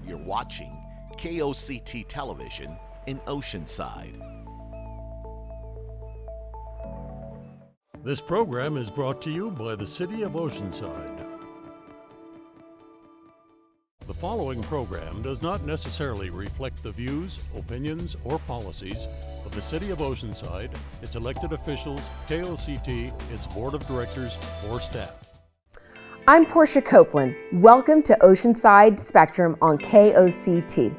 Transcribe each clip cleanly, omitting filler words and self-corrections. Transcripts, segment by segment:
You're watching KOCT Television in Oceanside. This program is brought to you by the City of Oceanside. The following program does not necessarily reflect the views, opinions, or policies of the City of Oceanside, its elected officials, KOCT, its board of directors, or staff. I'm Portia Copeland. Welcome to Oceanside Spectrum on KOCT.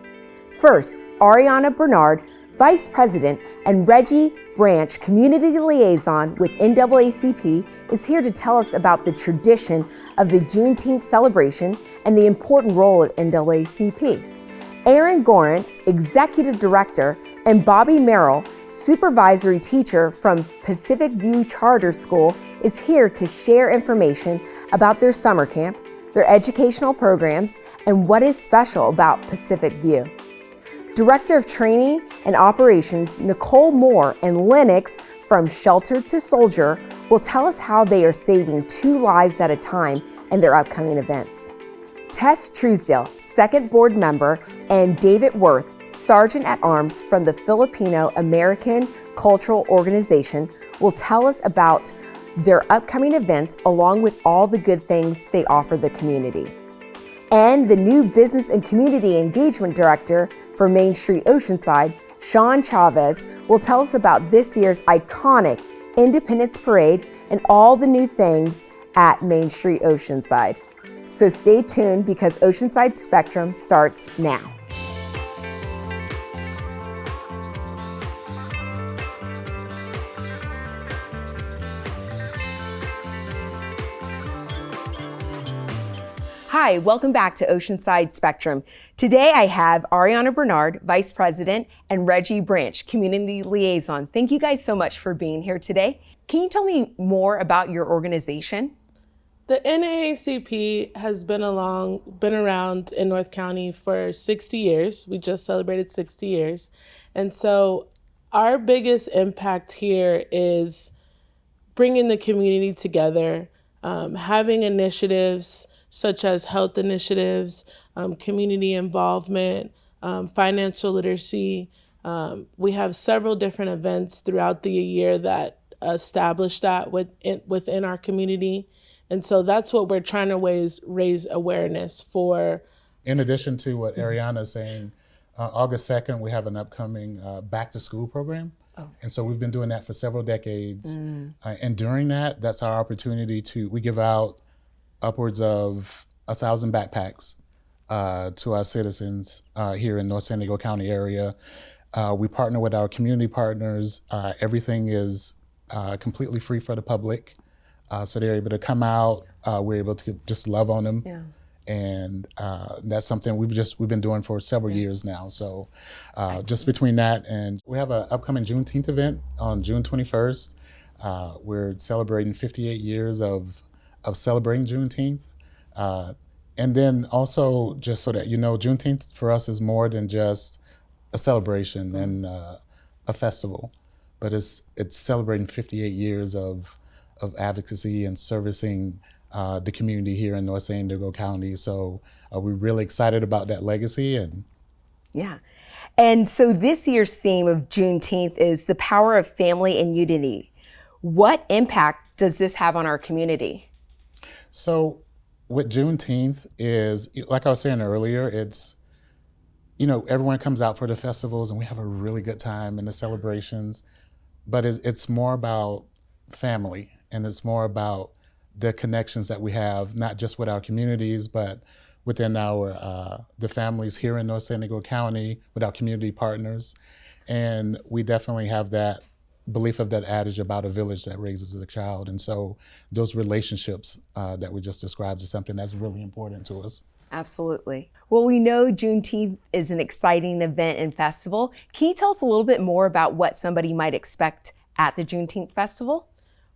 First, Ariana Bernard, Vice President, and Reggie Branch, Community Liaison with NAACP, is here to tell us about the tradition of the Juneteenth celebration and the important role of NAACP. Aaron Gorentz, Executive Director, and Bobby Merrill, Supervisory Teacher from Pacific View Charter School, is here to share information about their summer camp, their educational programs, and what is special about Pacific View. Director of Training and Operations, Nicole Moore and Lennox from Shelter to Soldier will tell us how they are saving 2 lives at a time in their upcoming events. Tess Truesdale, second board member, and David Worth, Sergeant at Arms from the Filipino American Cultural Organization, will tell us about their upcoming events along with all the good things they offer the community. And the new Business and Community Engagement Director for Mainstreet Oceanside, Sean Chavez, will tell us about this year's iconic Independence Parade and all the new things at Mainstreet Oceanside. So stay tuned because Oceanside Spectrum starts now. Hi, welcome back to Oceanside Spectrum. Today I have Ariana Bernard, Vice President, and Reggie Branch, Community Liaison. Thank you guys so much for being here today. Can you tell me more about your organization? The NAACP has been around in North County for 60 years. We just celebrated 60 years. And so our biggest impact here is bringing the community together, having initiatives such as health initiatives, community involvement, financial literacy. We have several different events throughout the year that establish that within our community. And so that's what we're trying to raise awareness for. In addition to what Ariana is saying, August 2nd, we have an upcoming back to school program. And so we've been doing that for several decades. And during that, that's our opportunity we give out upwards of 1,000 backpacks to our citizens here in North San Diego County area. We partner with our community partners. Everything is completely free for the public. So they're able to come out. We're able to just love on them. Yeah. And that's something we've been doing for several years now. So just between that, and we have an upcoming Juneteenth event on June 21st. We're celebrating 58 years of celebrating Juneteenth. And then also, just so that you know, Juneteenth for us is more than just a celebration and a festival, but it's celebrating 58 years of advocacy and servicing the community here in North San Diego County. So we're really excited about that legacy. Yeah. And so this year's theme of Juneteenth is the power of family and unity. What impact does this have on our community? So with Juneteenth is, like I was saying earlier, it's, everyone comes out for the festivals and we have a really good time in the celebrations, but it's more about family and it's more about the connections that we have, not just with our communities, but within the families here in North San Diego County with our community partners. And we definitely have that belief of that adage about a village that raises a child. And so those relationships that we just described is something that's really important to us. Absolutely. Well, we know Juneteenth is an exciting event and festival. Can you tell us a little bit more about what somebody might expect at the Juneteenth Festival?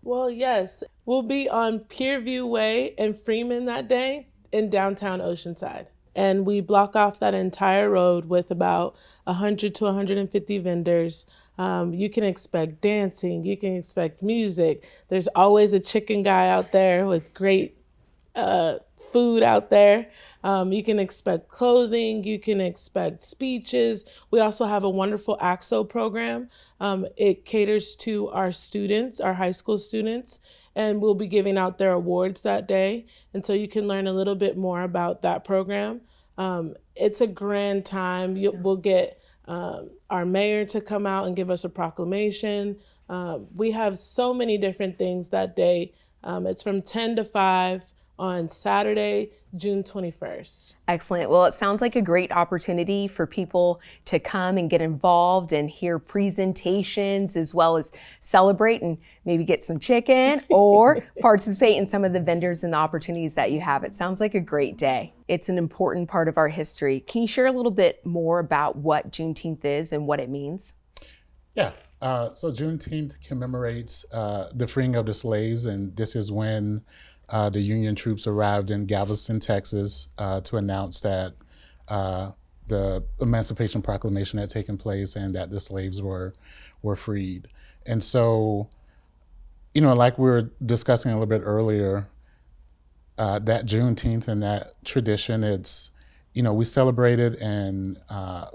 Well, yes. We'll be on Pierview Way in Freeman that day in downtown Oceanside. And we block off that entire road with about 100 to 150 vendors. You can expect dancing, you can expect music. There's always a chicken guy out there with great food out there. You can expect clothing, you can expect speeches. We also have a wonderful AXO program. It caters to our students, our high school students, and we'll be giving out their awards that day. And so you can learn a little bit more about that program. It's a grand time. We'll get our mayor to come out and give us a proclamation. We have so many different things that day. It's from 10 to 5 on Saturday, June 21st. Excellent. Well, it sounds like a great opportunity for people to come and get involved and hear presentations as well as celebrate and maybe get some chicken or participate in some of the vendors and the opportunities that you have. It sounds like a great day. It's an important part of our history. Can you share a little bit more about what Juneteenth is and what it means? Yeah. So Juneteenth commemorates the freeing of the slaves, and this is when the Union troops arrived in Galveston, Texas, to announce that the Emancipation Proclamation had taken place and that the slaves were freed. And so, like we were discussing a little bit earlier, that Juneteenth and that tradition, it's, we celebrate it and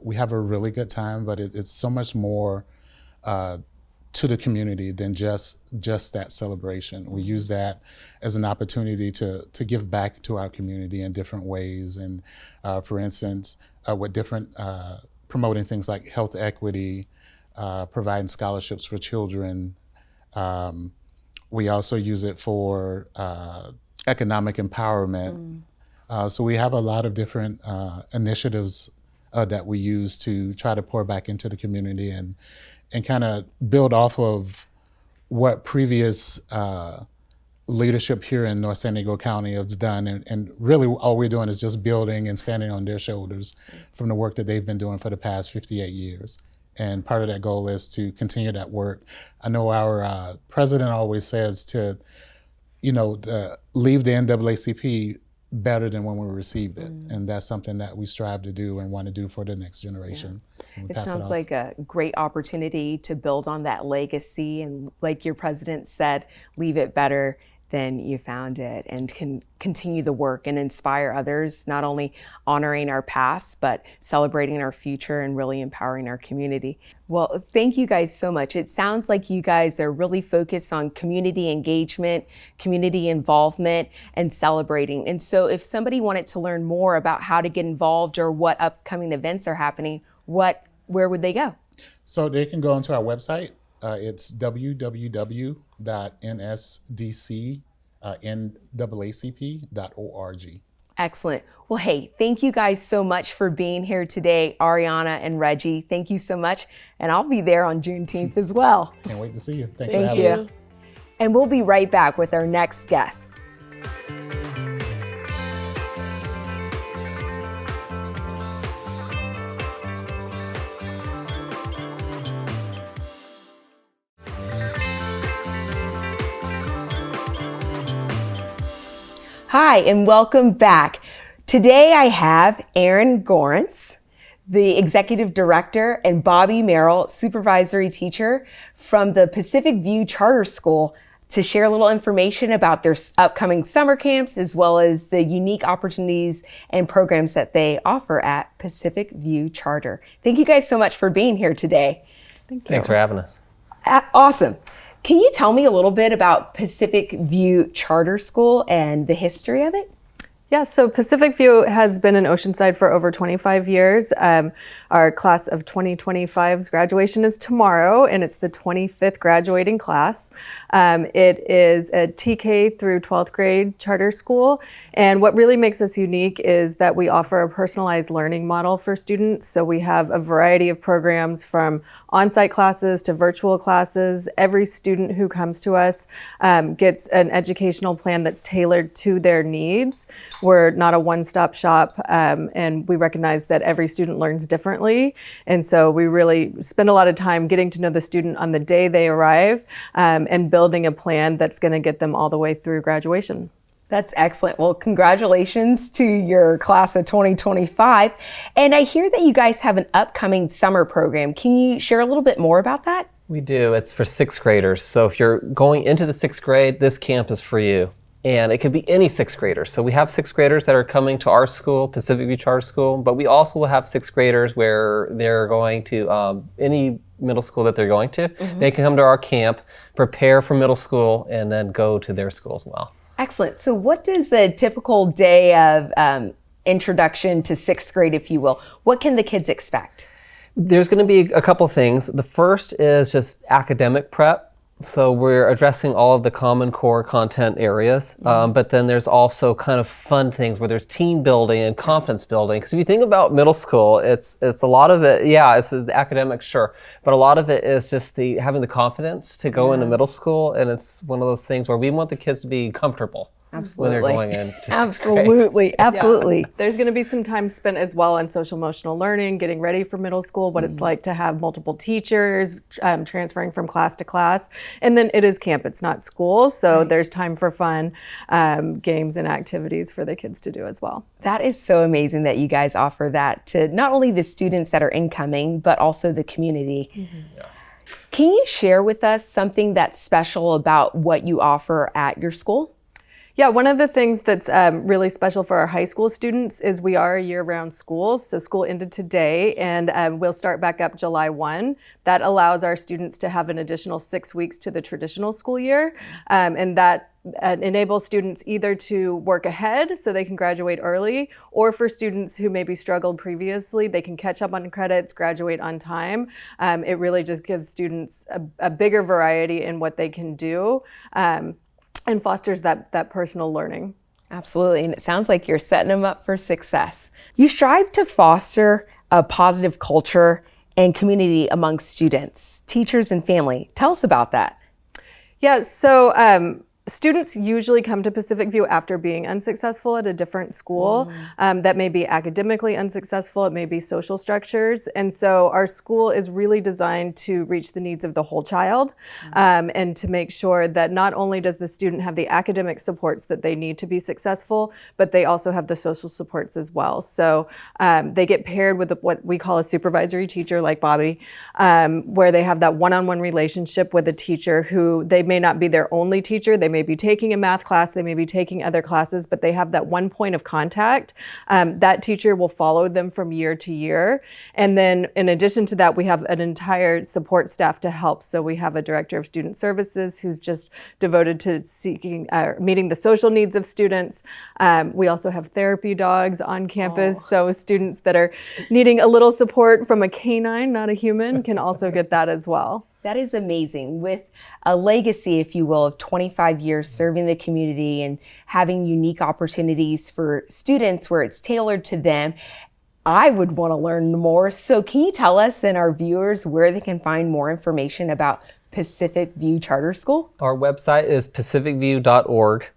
we have a really good time, but it's so much more to the community than just that celebration. We use that as an opportunity to give back to our community in different ways. And for instance, with different promoting things like health equity, providing scholarships for children. We also use it for economic empowerment. So we have a lot of different initiatives that we use to try to pour back into the community and kind of build off of what previous leadership here in North San Diego County has done. And really all we're doing is just building and standing on their shoulders from the work that they've been doing for the past 58 years. And part of that goal is to continue that work. I know our president always says to, leave the NAACP better than when we received it. And that's something that we strive to do and want to do for the next generation. It sounds like a great opportunity to build on that legacy and, like your president said, leave it better than you found it, and can continue the work and inspire others, not only honoring our past, but celebrating our future and really empowering our community. Well, thank you guys so much. It sounds like you guys are really focused on community engagement, community involvement, and celebrating. And so if somebody wanted to learn more about how to get involved or what upcoming events are happening, where would they go? So they can go onto our website. It's www.nsdcnaacp.org. Excellent. Well, hey, thank you guys so much for being here today, Ariana and Reggie. Thank you so much. And I'll be there on Juneteenth as well. Can't wait to see you. Thanks for Thank having you. us. And we'll be right back with our next guest. Hi, and welcome back. Today I have Aaron Gorence, the Executive Director, and Bobby Merrill, Supervisory Teacher from the Pacific View Charter School, to share a little information about their upcoming summer camps, as well as the unique opportunities and programs that they offer at Pacific View Charter. Thank you guys so much for being here today. Thanks for having us. Awesome. Can you tell me a little bit about Pacific View Charter School and the history of it? Yeah, so Pacific View has been in Oceanside for over 25 years. Our class of 2025's graduation is tomorrow, and it's the 25th graduating class. It is a TK through 12th grade charter school, and what really makes us unique is that we offer a personalized learning model for students. So we have a variety of programs from on-site classes to virtual classes. Every student who comes to us gets an educational plan that's tailored to their needs. We're not a one-stop shop, and we recognize that every student learns differently. And so we really spend a lot of time getting to know the student on the day they arrive, and building a plan that's going to get them all the way through graduation. That's excellent. Well, congratulations to your class of 2025. And I hear that you guys have an upcoming summer program. Can you share a little bit more about that? We do. It's for sixth graders. So if you're going into the sixth grade, this camp is for you. And it could be any sixth graders. So we have sixth graders that are coming to our school, Pacific View Charter School, but we also will have sixth graders where they're going to any middle school that they're going to. They can come to our camp, prepare for middle school, and then go to their school as well. Excellent. So what does a typical day of introduction to sixth grade, if you will, what can the kids expect? There's going to be a couple things. The first is just academic prep. So we're addressing all of the Common Core content areas, but then there's also kind of fun things where there's team building and confidence building. Because if you think about middle school, it's a lot of it, it's the academics, sure, but a lot of it is just having the confidence to go into middle school, and it's one of those things where we want the kids to be comfortable. When they're going into sixth grade. Absolutely. There's going to be some time spent as well on social emotional learning, getting ready for middle school, what it's like to have multiple teachers, transferring from class to class. And then it is camp, it's not school. So there's time for fun, games and activities for the kids to do as well. That is so amazing that you guys offer that to not only the students that are incoming, but also the community. Can you share with us something that's special about what you offer at your school? Yeah, one of the things that's really special for our high school students is we are a year-round school. So school ended today, and we'll start back up July 1. That allows our students to have an additional 6 weeks to the traditional school year, and that enables students either to work ahead so they can graduate early, or for students who maybe struggled previously, they can catch up on credits, graduate on time. It really just gives students a bigger variety in what they can do. And fosters that personal learning. Absolutely, and it sounds like you're setting them up for success. You strive to foster a positive culture and community among students, teachers, and family. Tell us about that. Yeah, so students usually come to Pacific View after being unsuccessful at a different school. That may be academically unsuccessful, it may be social structures. And so our school is really designed to reach the needs of the whole child, and to make sure that not only does the student have the academic supports that they need to be successful, but they also have the social supports as well. So they get paired with what we call a supervisory teacher like Bobby, where they have that one-on-one relationship with a teacher who they may not be their only teacher, they may be taking a math class, they may be taking other classes, but they have that one point of contact. That teacher will follow them from year to year. And then in addition to that, we have an entire support staff to help. So we have a director of student services who's just devoted to meeting the social needs of students. We also have therapy dogs on campus. So students that are needing a little support from a canine, not a human, can also get that as well. That is amazing. With a legacy, if you will, of 25 years serving the community and having unique opportunities for students where it's tailored to them, I would want to learn more. So can you tell us and our viewers where they can find more information about Pacific View Charter School? Our website is pacificview.org.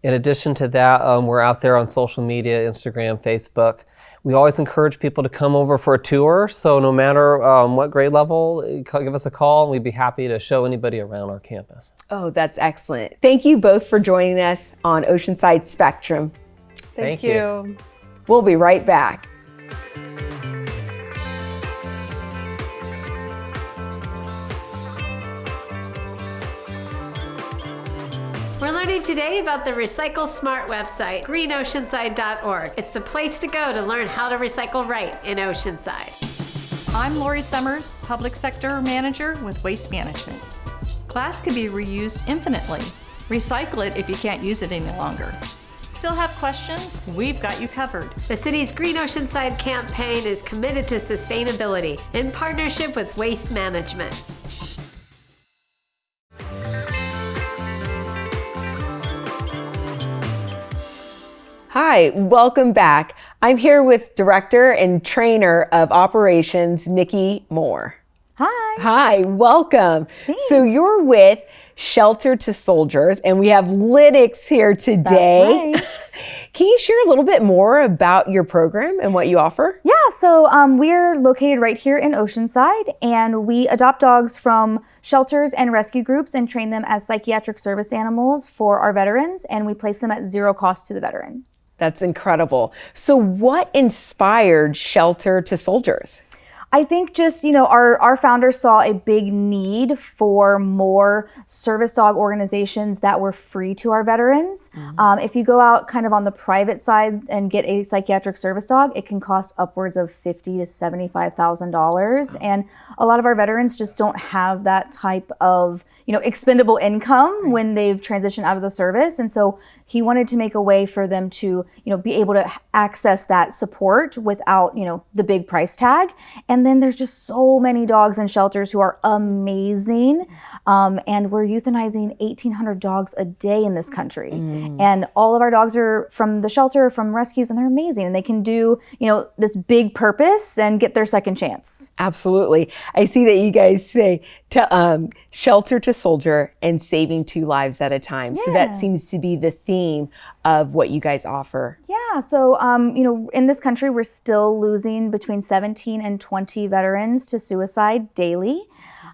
In addition to that, we're out there on social media, Instagram, Facebook. We always encourage people to come over for a tour, so no matter what grade level, give us a call and we'd be happy to show anybody around our campus. Oh, that's excellent. Thank you both for joining us on Oceanside Spectrum. Thank you. We'll be right back. We're learning today about the Recycle Smart website, greenoceanside.org. It's the place to go to learn how to recycle right in Oceanside. I'm Lori Summers, Public Sector Manager with Waste Management. Glass can be reused infinitely. Recycle it if you can't use it any longer. Still have questions? We've got you covered. The city's Green Oceanside campaign is committed to sustainability in partnership with Waste Management. Hi, welcome back. I'm here with Director and Trainer of Operations, Nikki Moore. Hi. Hi, welcome. Thanks. So you're with Shelter to Soldiers, and we have Linux here today. That's right. Can you share a little bit more about your program and what you offer? Yeah, so we're located right here in Oceanside, and we adopt dogs from shelters and rescue groups and train them as psychiatric service animals for our veterans, and we place them at zero cost to the veteran. That's incredible. So what inspired Shelter to Soldiers? I think just, our founders saw a big need for more service dog organizations that were free to our veterans. If you go out kind of on the private side and get a psychiatric service dog, it can cost upwards of $50,000 to $75,000. And a lot of our veterans just don't have that type of, expendable income when they've transitioned out of the service. And so he wanted to make a way for them to, be able to access that support without, the big price tag. And then there's just so many dogs in shelters who are amazing. And we're euthanizing 1,800 dogs a day in this country. And all of our dogs are from the shelter, from rescues, and they're amazing. And they can do, this big purpose and get their second chance. Absolutely. I see that you guys say shelter to soldier and saving 2 lives at a time. So that seems to be the theme of what you guys offer. Yeah. So, in this country, we're still losing between 17 and 20 veterans to suicide daily.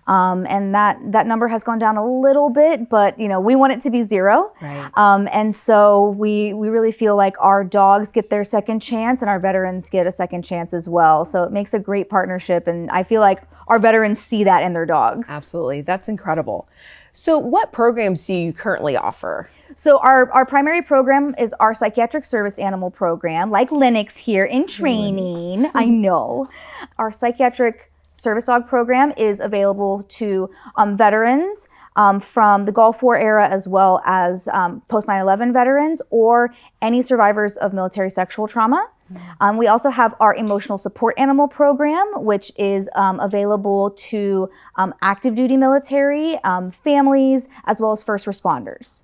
And that number has gone down a little bit, but we want it to be 0. Right. And so we really feel like our dogs get their second chance and our veterans get a second chance as well. So it makes a great partnership, and I feel like our veterans see that in their dogs. Absolutely. That's incredible. So what programs do you currently offer? So our primary program is our psychiatric service animal program, like Lennox here in training. I know. Our psychiatric service dog program is available to veterans from the Gulf War era, as well as post 9/11 veterans or any survivors of military sexual trauma. We also have our emotional support animal program, which is available to active duty military, families, as well as first responders,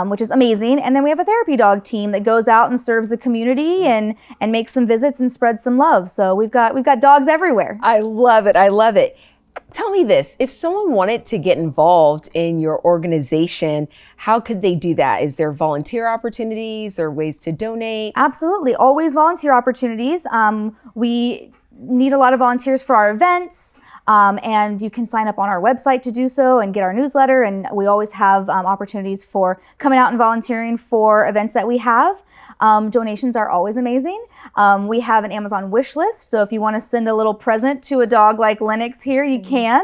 which is amazing. And then we have a therapy dog team that goes out and serves the community and makes some visits and spreads some love. So we've got dogs everywhere. I love it. I love it. Tell me this, if someone wanted to get involved in your organization, how could they do that? Is there volunteer opportunities or ways to donate? Absolutely. Always volunteer opportunities. We need a lot of volunteers for our events, and you can sign up on our website to do so and get our newsletter. And we always have opportunities for coming out and volunteering for events that we have. Donations are always amazing. We have an Amazon wish list, so if you want to send a little present to a dog like Lennox here, you can.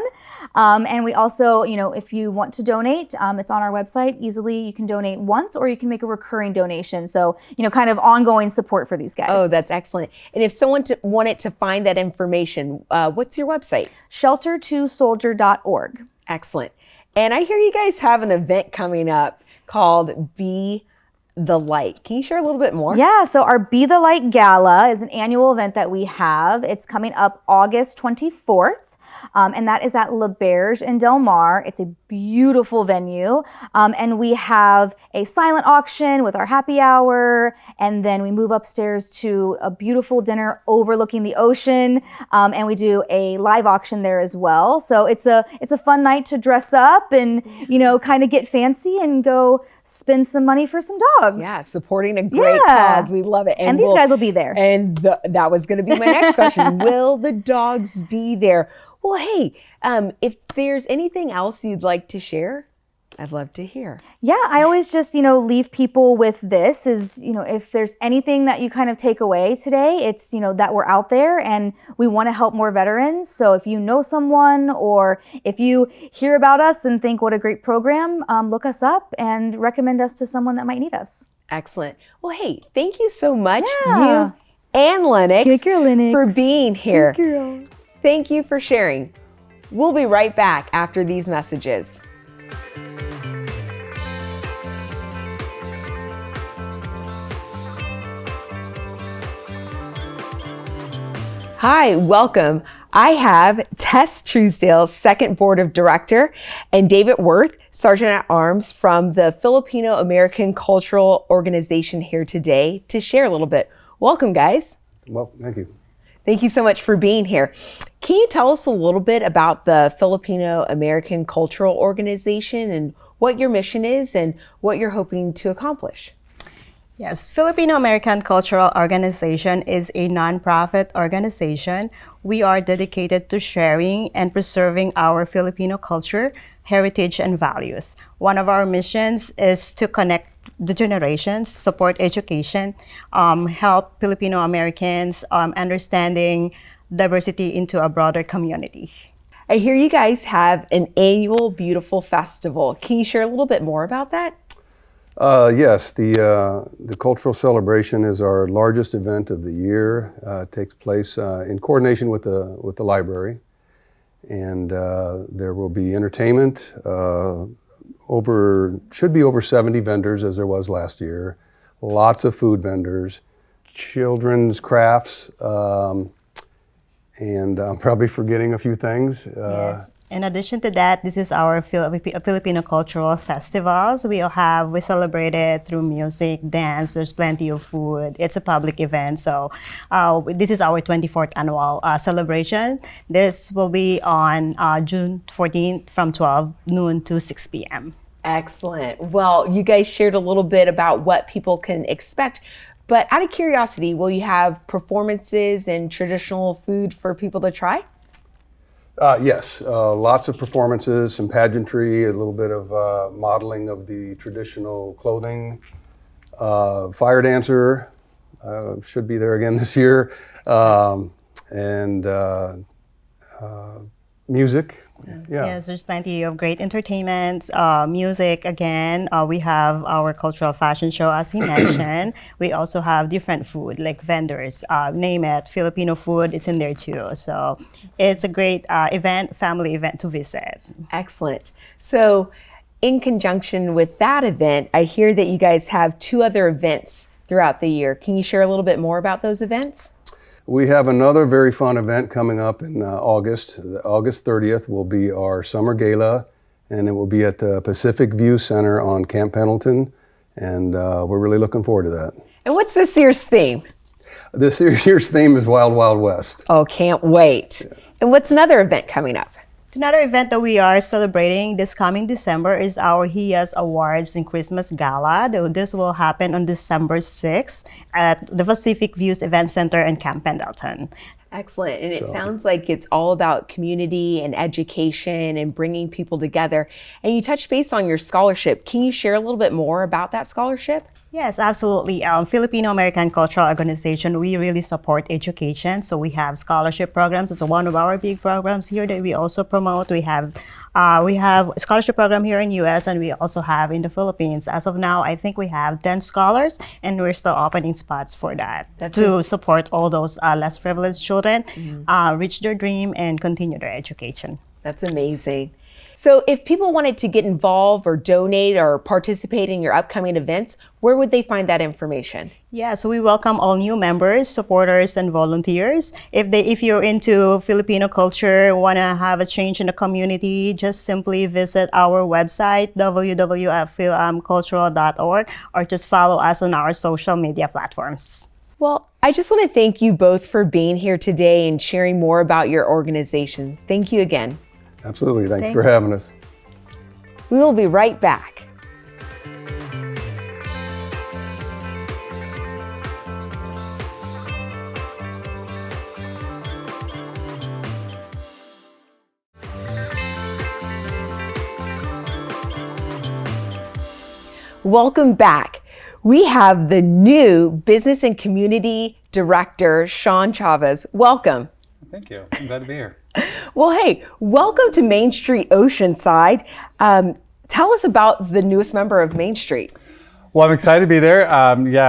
And we also, if you want to donate, it's on our website easily. You can donate once, or you can make a recurring donation. So, kind of ongoing support for these guys. Oh, that's excellent. And if someone wanted to find that information, what's your website? shelter2soldier.org. Excellent. And I hear you guys have an event coming up called Be the Light. Can you share a little bit more? Yeah, so our Be the Light Gala is an annual event that we have. It's coming up August 24th. And that is at La Berge in Del Mar. It's a beautiful venue. And we have a silent auction with our happy hour. And then we move upstairs to a beautiful dinner overlooking the ocean. And we do a live auction there as well. So it's a fun night to dress up and, kind of get fancy and go spend some money for some dogs. Yeah, supporting a great cause. We love it. And these guys will be there. And that was going to be my next question. Will the dogs be there? Well, hey, if there's anything else you'd like to share, I'd love to hear. Yeah, I always just, leave people with this is, if there's anything that you kind of take away today, it's, that we're out there and we want to help more veterans. So if you know someone or if you hear about us and think what a great program, look us up and recommend us to someone that might need us. Excellent. Well, hey, thank you so much, you and Lennox, for being here. Good girl. Thank you for sharing. We'll be right back after these messages. Hi, welcome. I have Tess Truesdale, second board of director, and David Worth, sergeant at arms from the Filipino American Cultural Organization here today to share a little bit. Welcome, guys. Well, thank you. Thank you so much for being here. Can you tell us a little bit about the Filipino American Cultural Organization and what your mission is and what you're hoping to accomplish? Yes, Filipino American Cultural Organization is a nonprofit organization. We are dedicated to sharing and preserving our Filipino culture, heritage, and values. One of our missions is to connect the generations, support education, help Filipino Americans understanding diversity into a broader community. I hear you guys have an annual beautiful festival. Can you share a little bit more about that? Yes, the cultural celebration is our largest event of the year. It takes place in coordination with the library, and there will be entertainment. Should be over 70 vendors as there was last year. Lots of food vendors, children's crafts, and I'm probably forgetting a few things. Yes. In addition to that, this is our Filipino cultural festivals. We celebrate it through music, dance. There's plenty of food. It's a public event, so this is our 24th annual celebration. This will be on June 14th from 12 noon to 6 p.m. Excellent. Well, you guys shared a little bit about what people can expect, but out of curiosity, will you have performances and traditional food for people to try? Yes, lots of performances, some pageantry, a little bit of modeling of the traditional clothing. Fire dancer should be there again this year, and music. Yeah. Yes, there's plenty of great entertainment, music again. We have our cultural fashion show, as he mentioned. We also have different food, like vendors, name it, Filipino food, it's in there too. So it's a great family event to visit. Excellent. So in conjunction with that event, I hear that you guys have 2 other events throughout the year. Can you share a little bit more about those events? We have another very fun event coming up in August. August 30th will be our summer gala, and it will be at the Pacific View Center on Camp Pendleton, and we're really looking forward to that. And what's this year's theme? This year's theme is Wild Wild West. Oh, can't wait. Yeah. And what's another event coming up? Another event that we are celebrating this coming December is our HIAS Awards and Christmas Gala. This will happen on December 6th at the Pacific Views Event Center in Camp Pendleton. Excellent. And it sounds like it's all about community and education and bringing people together. And you touched base on your scholarship. Can you share a little bit more about that scholarship? Yes, absolutely. Filipino American Cultural Organization, we really support education. So we have scholarship programs. It's one of our big programs here that we also promote. We have a scholarship program here in US, and we also have in the Philippines. As of now, I think we have 10 scholars, and we're still opening spots for that to support all those less privileged children reach their dream and continue their education. That's amazing. So if people wanted to get involved or donate or participate in your upcoming events, where would they find that information? Yeah, so we welcome all new members, supporters, and volunteers. If you're into Filipino culture, want to have a change in the community, just simply visit our website, www.filcultural.org, or just follow us on our social media platforms. Well, I just want to thank you both for being here today and sharing more about your organization. Thank you again. Absolutely. Thanks for having us. We will be right back. Welcome back. We have the new Business and Community Director, Sean Chavez. Welcome. Thank you. I'm glad to be here. Well, hey, welcome to Mainstreet Oceanside. Tell us about the newest member of Mainstreet. Well, I'm excited to be there.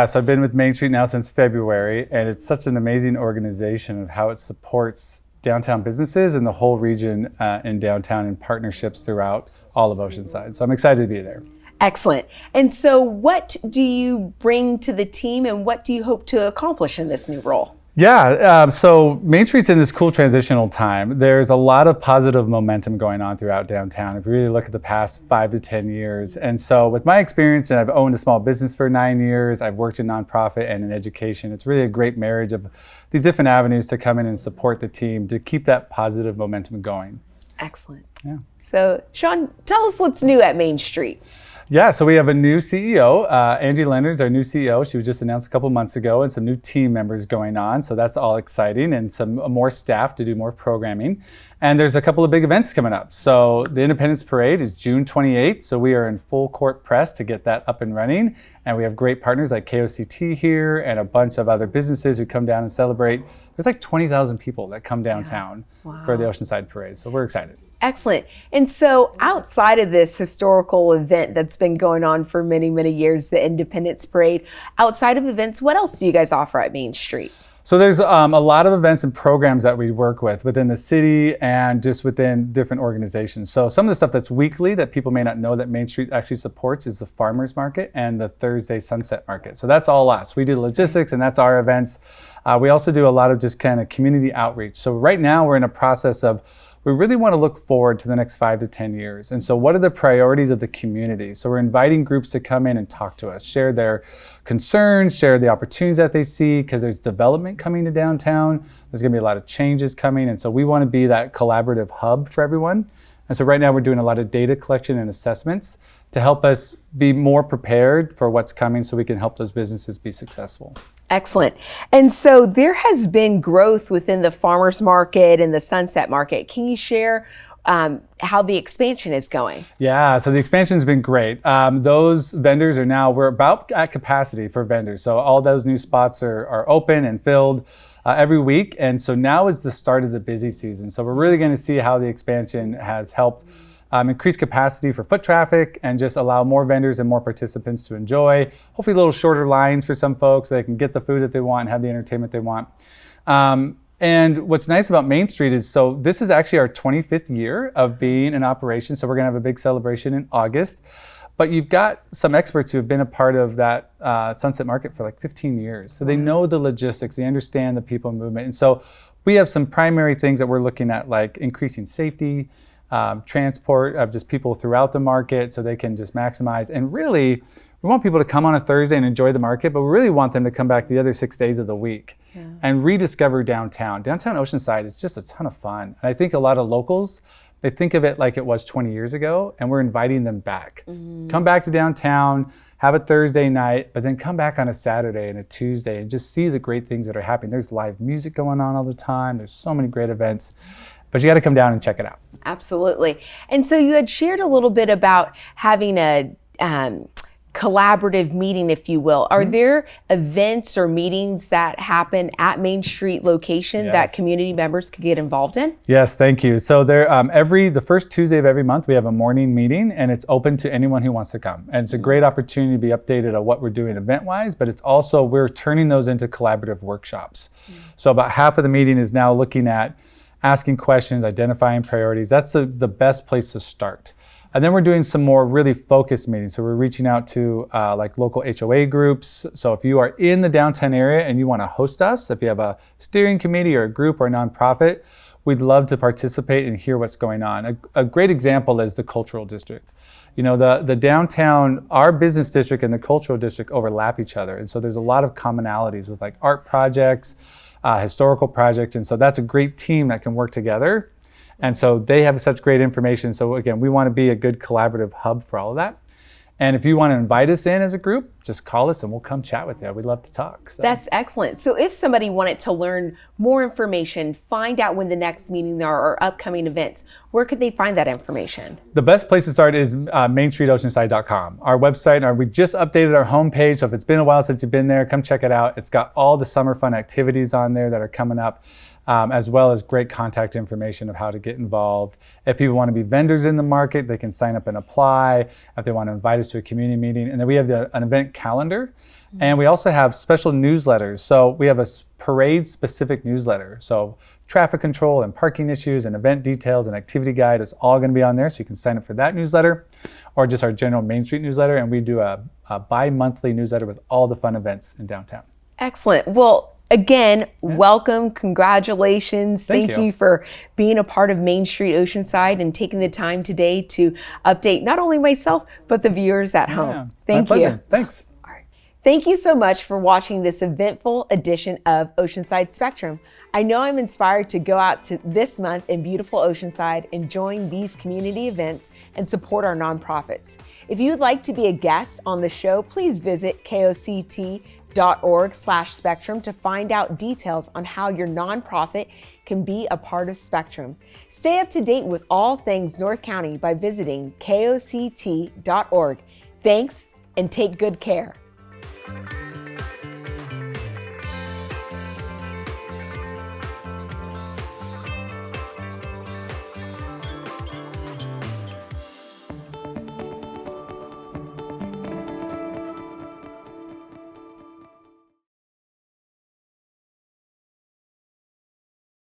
So I've been with Mainstreet now since February, and it's such an amazing organization of how it supports downtown businesses and the whole region in downtown and partnerships throughout all of Oceanside. So I'm excited to be there. Excellent. And so what do you bring to the team, and what do you hope to accomplish in this new role? So Mainstreet's in this cool transitional time. There's a lot of positive momentum going on throughout downtown. If you really look at the past 5 to 10 years. And so with my experience, and I've owned a small business for 9 years, I've worked in nonprofit and in education. It's really a great marriage of these different avenues to come in and support the team to keep that positive momentum going. Excellent. Yeah. So Sean, tell us what's new at Mainstreet. Yeah, so we have a new CEO. Angie Leonard's our new CEO. She was just announced a couple months ago, and some new team members going on. So that's all exciting, and some more staff to do more programming. And there's a couple of big events coming up. So the Independence Parade is June 28th. So we are in full court press to get that up and running. And we have great partners like KOCT here and a bunch of other businesses who come down and celebrate there's like 20,000 people that come downtown for the Oceanside Parade. So we're excited. Excellent. And so outside of this historical event that's been going on for many, many years, the Independence Parade, outside of events, what else do you guys offer at Mainstreet? So there's a lot of events and programs that we work with within the city and just within different organizations. So some of the stuff that's weekly that people may not know that Mainstreet actually supports is the Farmers Market and the Thursday Sunset Market. So that's all us. We do logistics and that's our events. We also do a lot of just kind of community outreach. So right now we're in a process of we really want to look forward to the next 5 to 10 years. And so what are the priorities of the community? So we're inviting groups to come in and talk to us, share their concerns, share the opportunities that they see, because there's development coming to downtown. There's going to be a lot of changes coming. And so we want to be that collaborative hub for everyone. And so right now we're doing a lot of data collection and assessments to help us be more prepared for what's coming so we can help those businesses be successful. Excellent. And so there has been growth within the farmers market and the Sunset Market. Can you share how the expansion is going? Yeah, so the expansion has been great. Those vendors are now, we're about at capacity for vendors. So all those new spots are open and filled every week. And so now is the start of the busy season. So we're really going to see how the expansion has helped increase capacity for foot traffic and just allow more vendors and more participants to enjoy. Hopefully a little shorter lines for some folks so they can get the food that they want and have the entertainment they want. And what's nice about Mainstreet is, so this is actually our 25th year of being in operation. So we're gonna have a big celebration in August. But you've got some experts who have been a part of that Sunset Market for like 15 years. So they know the logistics, they understand the people movement. And so we have some primary things that we're looking at, like increasing safety, transport of just people throughout the market so they can just maximize. And really, we want people to come on a Thursday and enjoy the market, but we really want them to come back the other 6 days of the week and rediscover downtown. Downtown Oceanside is just a ton of fun. And I think a lot of locals, they think of it like it was 20 years ago, and we're inviting them back. Come back to downtown, have a Thursday night, but then come back on a Saturday and a Tuesday and just see the great things that are happening. There's live music going on all the time. There's so many great events. But you got to come down and check it out. Absolutely. And so you had shared a little bit about having a collaborative meeting, if you will. Are there events or meetings that happen at Mainstreet location that community members could get involved in? Yes, thank you. So there, the first Tuesday of every month, we have a morning meeting, and it's open to anyone who wants to come. And it's a great opportunity to be updated on what we're doing event-wise, but it's also, we're turning those into collaborative workshops. So about half of the meeting is now looking at asking questions, identifying priorities. That's the best place to start. And then we're doing some more really focused meetings. So we're reaching out to like local HOA groups. So if you are in the downtown area and you want to host us, if you have a steering committee or a group or a nonprofit, we'd love to participate and hear what's going on. A great example is the cultural district. You know, the downtown, our business district and the cultural district overlap each other. And so there's a lot of commonalities with like art projects, historical projects. And so that's a great team that can work together. And so they have such great information. So again, we want to be a good collaborative hub for all of that. And if you want to invite us in as a group, just call us and we'll come chat with you. We'd love to talk. So. That's excellent. So if somebody wanted to learn more information, find out when the next meeting are or upcoming events, where could they find that information? The best place to start is mainstreetoceanside.com. Our website, we just updated our homepage. So if it's been a while since you've been there, come check it out. It's got all the summer fun activities on there that are coming up. As well as great contact information of how to get involved. If people want to be vendors in the market, they can sign up and apply. If they want to invite us to a community meeting. And then we have an event calendar. And we also have special newsletters. So we have a parade-specific newsletter. So traffic control and parking issues and event details and activity guide is all going to be on there. So you can sign up for that newsletter or just our general Mainstreet newsletter. And we do a bi-monthly newsletter with all the fun events in downtown. Excellent. Well, again, welcome, congratulations. Thank you for being a part of Mainstreet Oceanside and taking the time today to update not only myself, but the viewers at home. Thank you. My pleasure. Thanks. All right. Thank you so much for watching this eventful edition of Oceanside Spectrum. I know I'm inspired to go out to this month in beautiful Oceanside and join these community events and support our nonprofits. If you would like to be a guest on the show, please visit KOCT.org/Spectrum to find out details on how your nonprofit can be a part of Spectrum. Stay up to date with all things North County by visiting KOCT.org. Thanks and take good care.